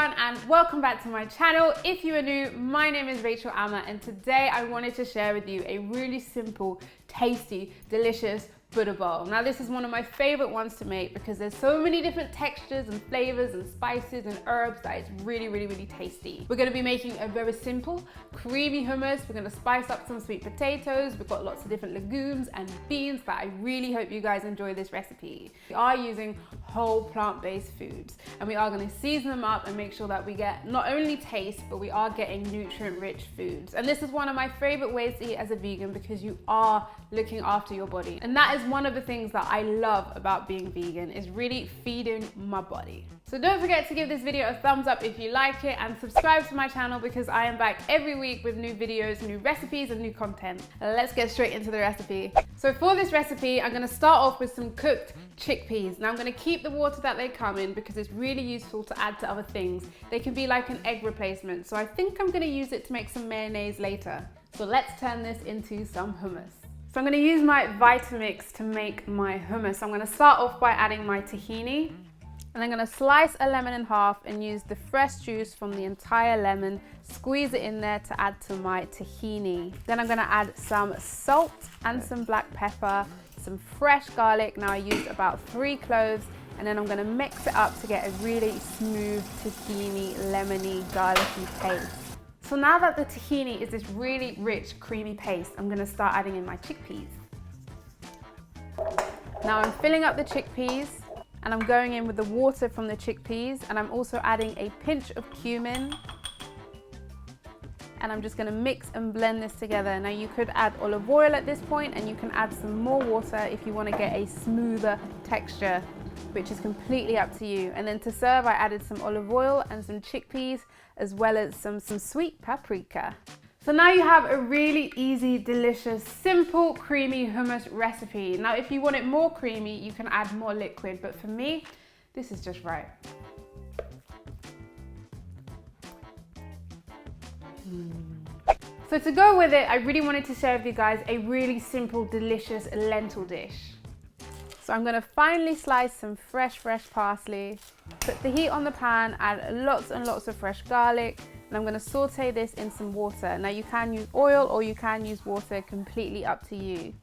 everyone and welcome back to my channel. If you are new, my name is Rachel Amma and today I wanted to share with you a really simple, tasty, delicious Buddha bowl. Now this is one of my favorite ones to make because there's so many different textures and flavors and spices and herbs that it's really tasty. We're going to be making a very simple, creamy hummus. We're going to spice up some sweet potatoes. We've got lots of different legumes and beans, but I really hope you guys enjoy this recipe. We are using whole plant-based foods and we are going to season them up and make sure that we get not only taste, but we are getting nutrient-rich foods. And this is one of my favorite ways to eat as a vegan because you are looking after your body. And that is one of the things that I love about being vegan, is really feeding my body. So don't forget to give this video a thumbs up if you like it and subscribe to my channel because I am back every week with new videos, new recipes and new content. Let's get straight into the recipe. So for this recipe, I'm going to start off with some cooked chickpeas. Now I'm going to keep the water that they come in because it's really useful to add to other things. They can be like an egg replacement. So I think I'm going to use it to make some mayonnaise later. So let's turn this into some hummus. So I'm going to use my Vitamix to make my hummus. I'm going to start off by adding my tahini. And I'm going to slice a lemon in half and use the fresh juice from the entire lemon, squeeze it in there to add to my tahini. Then I'm going to add some salt and some black pepper, some fresh garlic. Now I used about 3 cloves, and then I'm going to mix it up to get a really smooth tahini, lemony, garlicky paste. So now that the tahini is this really rich, creamy paste, I'm going to start adding in my chickpeas. Now I'm filling up the chickpeas and I'm going in with the water from the chickpeas, and I'm also adding a pinch of cumin. And I'm just going to mix and blend this together. Now you could add olive oil at this point and you can add some more water if you want to get a smoother texture, which is completely up to you. And then to serve, I added some olive oil and some chickpeas as well as some sweet paprika. So now you have a really easy, delicious, simple, creamy hummus recipe. Now if you want it more creamy, you can add more liquid, but for me, this is just right. So to go with it, I really wanted to share with you guys a really simple, delicious lentil dish. So I'm going to finely slice some fresh parsley, put the heat on the pan, add lots and lots of fresh garlic, and I'm going to saute this in some water. Now you can use oil or you can use water, completely up to you.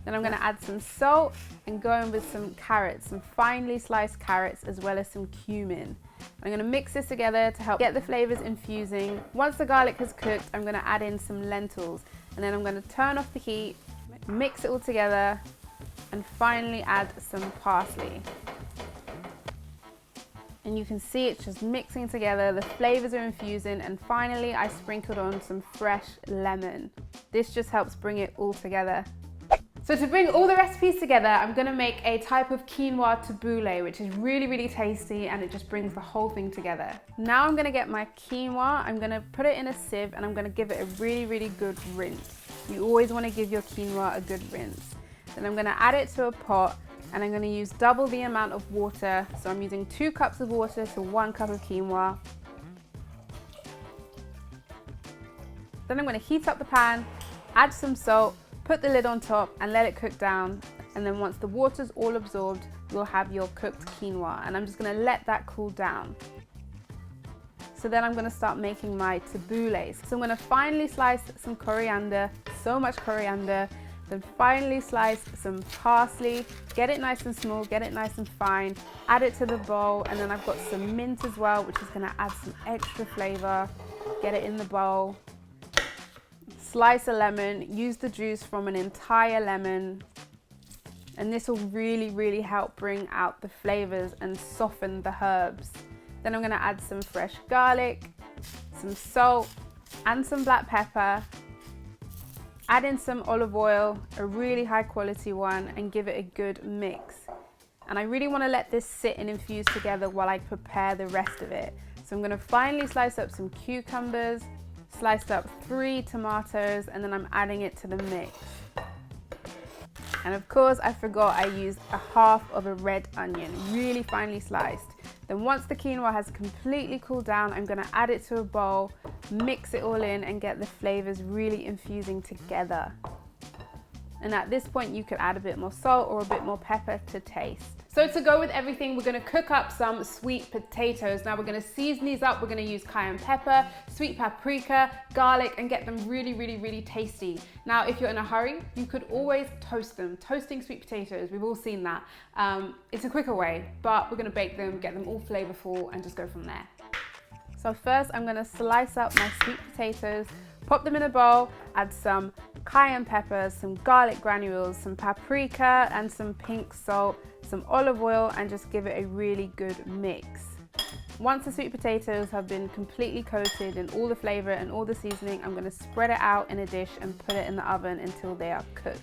Then I'm going to add some salt and go in with some carrots, some finely sliced carrots as well as some cumin. I'm going to mix this together to help get the flavors infusing. Once the garlic has cooked, I'm going to add in some lentils, and then I'm going to turn off the heat, mix it all together, and finally add some parsley. And you can see it's just mixing together, the flavors are infusing, and finally I sprinkled on some fresh lemon. This just helps bring it all together. So to bring all the recipes together, I'm going to make a type of quinoa tabbouleh, which is really tasty, and it just brings the whole thing together. Now I'm going to get my quinoa, I'm going to put it in a sieve, and I'm going to give it a really good rinse. You always want to give your quinoa a good rinse. Then I'm going to add it to a pot, and I'm going to use double the amount of water. So I'm using 2 cups of water to 1 cup of quinoa. Then I'm going to heat up the pan, add some salt, put the lid on top and let it cook down. And then once the water's all absorbed, you'll have your cooked quinoa. And I'm just going to let that cool down. So then I'm going to start making my tabboulehs. So I'm going to finely slice some coriander, so much coriander. Then finely slice some parsley, get it nice and small, get it nice and fine, add it to the bowl, and then I've got some mint as well, which is going to add some extra flavor. Get it in the bowl. Slice a lemon, use the juice from an entire lemon, and this will really help bring out the flavors and soften the herbs. Then I'm going to add some fresh garlic, some salt, and some black pepper. Add in some olive oil, a really high quality one, and give it a good mix. And I really want to let this sit and infuse together while I prepare the rest of it. So I'm going to finely slice up some cucumbers, sliced up 3 tomatoes, and then I'm adding it to the mix. And of course I forgot I used a half of a red onion, really finely sliced. Then once the quinoa has completely cooled down, I'm going to add it to a bowl, mix it all in and get the flavors really infusing together. And at this point you could add a bit more salt or a bit more pepper to taste. So to go with everything, we're gonna cook up some sweet potatoes. Now we're gonna season these up. We're gonna use cayenne pepper, sweet paprika, garlic, and get them really, really, really tasty. Now, if you're in a hurry, you could always toast them. Toasting sweet potatoes, we've all seen that. It's a quicker way, but we're gonna bake them, get them all flavorful, and just go from there. So first, I'm gonna slice up my sweet potatoes, pop them in a bowl, add some cayenne pepper, some garlic granules, some paprika, and some pink salt, some olive oil, and just give it a really good mix. Once the sweet potatoes have been completely coated in all the flavor and all the seasoning, I'm gonna spread it out in a dish and put it in the oven until they are cooked.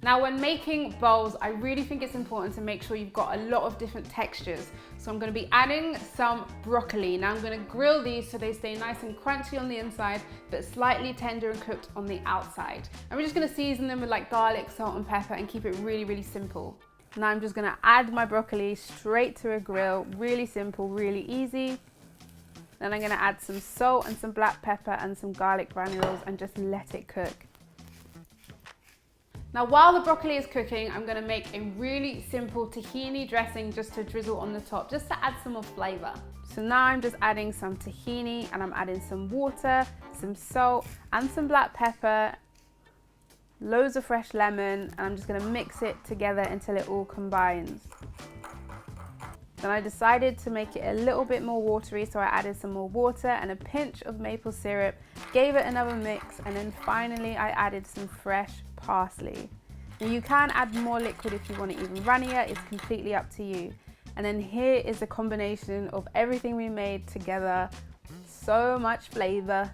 Now, when making bowls, I really think it's important to make sure you've got a lot of different textures. So I'm gonna be adding some broccoli. Now I'm gonna grill these so they stay nice and crunchy on the inside, but slightly tender and cooked on the outside. And we're just gonna season them with like garlic, salt, and pepper and keep it really, really simple. Now I'm just gonna add my broccoli straight to a grill. Really simple, really easy. Then I'm gonna add some salt and some black pepper and some garlic granules and just let it cook. Now, while the broccoli is cooking, I'm gonna make a really simple tahini dressing just to drizzle on the top, just to add some more flavor. So now I'm just adding some tahini and I'm adding some water, some salt, and some black pepper, loads of fresh lemon, and I'm just gonna mix it together until it all combines. Then I decided to make it a little bit more watery, so I added some more water and a pinch of maple syrup, gave it another mix, and then finally I added some fresh parsley. Now you can add more liquid if you want it even runnier, it's completely up to you. And then here is a combination of everything we made together. So much flavor,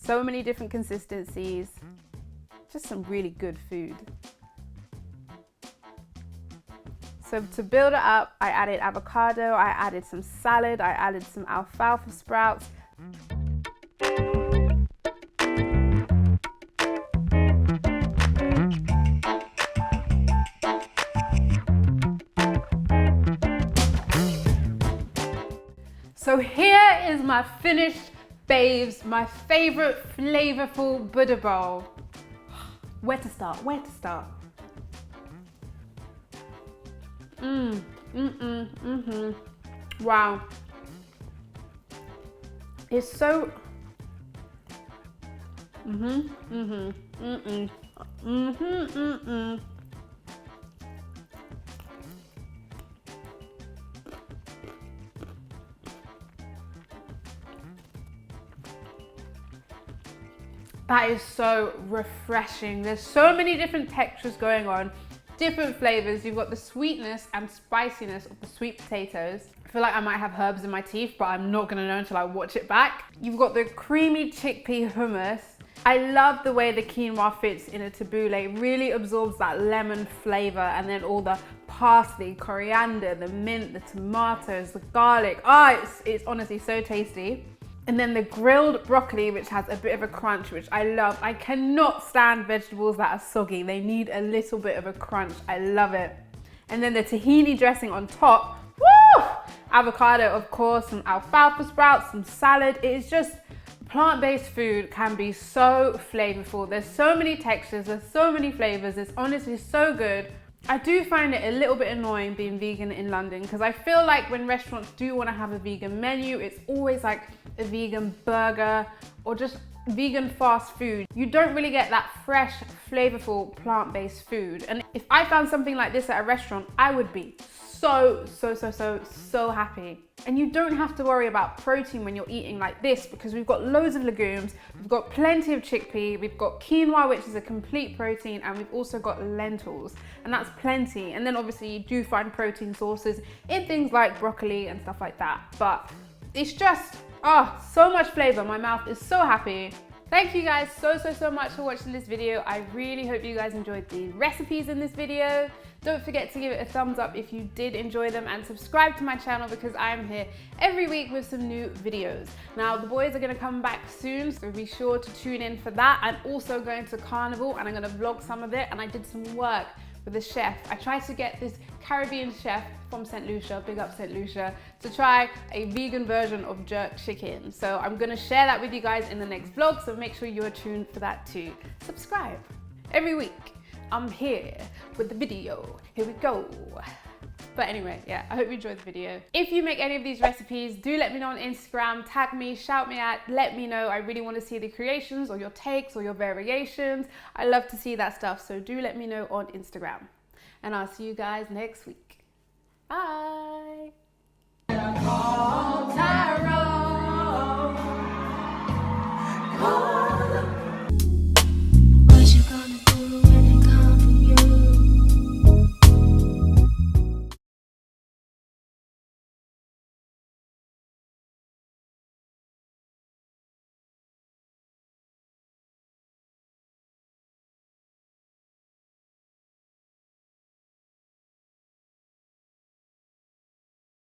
so many different consistencies, just some really good food. So to build it up, I added avocado, I added some salad, I added some alfalfa sprouts. So here is my finished babes, my favorite flavorful Buddha bowl. Where to start? Where to start? Wow. It's so That is so refreshing. There's so many different textures going on, different flavors. You've got the sweetness and spiciness of the sweet potatoes. I feel like I might have herbs in my teeth, but I'm not gonna know until I watch it back. You've got the creamy chickpea hummus. I love the way the quinoa fits in a tabbouleh. It really absorbs that lemon flavor, and then all the parsley, coriander, the mint, the tomatoes, the garlic. It's honestly so tasty. And then the grilled broccoli, which has a bit of a crunch, which I love. I cannot stand vegetables that are soggy. They need a little bit of a crunch. I love it. And then the tahini dressing on top. Woo! Avocado, of course, some alfalfa sprouts, some salad. It is just, plant-based food can be so flavorful. There's so many textures, there's so many flavors. It's honestly so good. I do find it a little bit annoying being vegan in London, because I feel like when restaurants do want to have a vegan menu, it's always like a vegan burger or just vegan fast food. You don't really get that fresh, flavorful, plant-based food. And if I found something like this at a restaurant, I would be so happy. And you don't have to worry about protein when you're eating like this, because we've got loads of legumes, we've got plenty of chickpea, we've got quinoa, which is a complete protein, and we've also got lentils, and that's plenty. And then obviously you do find protein sources in things like broccoli and stuff like that. But it's just, so much flavor. My mouth is so happy. Thank you guys so much for watching this video. I really hope you guys enjoyed the recipes in this video. Don't forget to give it a thumbs up if you did enjoy them, and subscribe to my channel because I'm here every week with some new videos. Now the boys are going to come back soon, so be sure to tune in for that. I'm also going to Carnival and I'm going to vlog some of it, and I did some work with the chef. I tried to get this Caribbean chef from St. Lucia, big up St. Lucia, to try a vegan version of jerk chicken. So I'm gonna share that with you guys in the next vlog, so make sure you're tuned for that too. Subscribe. Every week, I'm here with the video. Here we go. But anyway, yeah, I hope you enjoyed the video. If you make any of these recipes, do let me know on Instagram, tag me, shout me at, let me know. I really want to see the creations or your takes or your variations. I love to see that stuff, so do let me know on Instagram. And I'll see you guys next week. Bye.